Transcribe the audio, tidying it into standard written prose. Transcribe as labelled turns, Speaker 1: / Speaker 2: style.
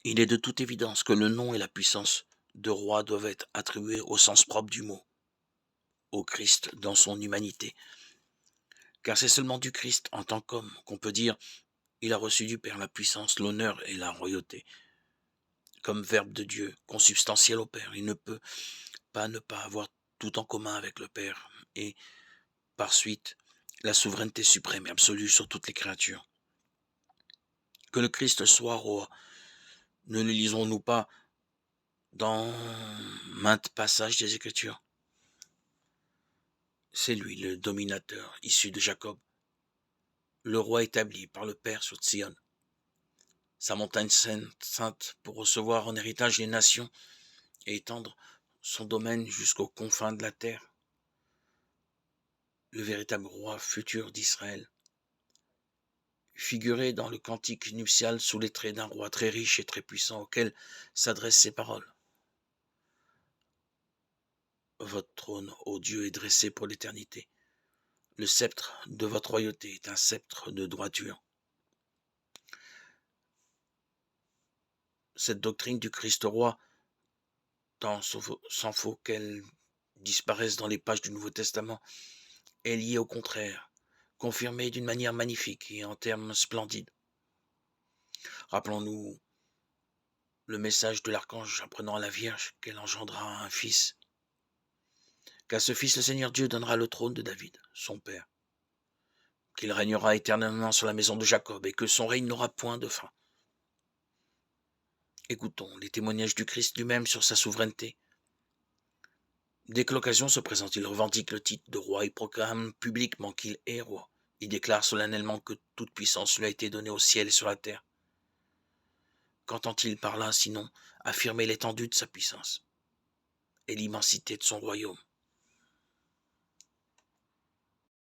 Speaker 1: Il est de toute évidence que le nom et la puissance de roi doivent être attribués au sens propre du mot, au Christ dans son humanité. Car c'est seulement du Christ en tant qu'homme qu'on peut dire il a reçu du Père la puissance, l'honneur et la royauté. Comme verbe de Dieu, consubstantiel au Père, il ne peut pas ne pas avoir tout en commun avec le Père et, par suite, la souveraineté suprême et absolue sur toutes les créatures. Que le Christ soit roi, ne le lisons-nous pas dans maintes passages des Écritures? C'est lui le dominateur issu de Jacob, le roi établi par le Père sur Sion, sa montagne sainte pour recevoir en héritage les nations et étendre son domaine jusqu'aux confins de la terre, le véritable roi futur d'Israël, figuré dans le cantique nuptial sous les traits d'un roi très riche et très puissant auquel s'adressent ces paroles. Votre trône, ô Dieu, est dressé pour l'éternité. Le sceptre de votre royauté est un sceptre de droiture. Cette doctrine du Christ roi, tant s'en faut qu'elle disparaisse dans les pages du Nouveau Testament, est liée au contraire, confirmée d'une manière magnifique et en termes splendides. Rappelons-nous le message de l'archange apprenant à la Vierge qu'elle engendra un fils. Qu'à ce fils le Seigneur Dieu donnera le trône de David, son père, qu'il régnera éternellement sur la maison de Jacob et que son règne n'aura point de fin. Écoutons les témoignages du Christ lui-même sur sa souveraineté. Dès que l'occasion se présente, il revendique le titre de roi et proclame publiquement qu'il est roi. Il déclare solennellement que toute puissance lui a été donnée au ciel et sur la terre. Qu'entend-il par là, sinon affirmer l'étendue de sa puissance et l'immensité de son royaume?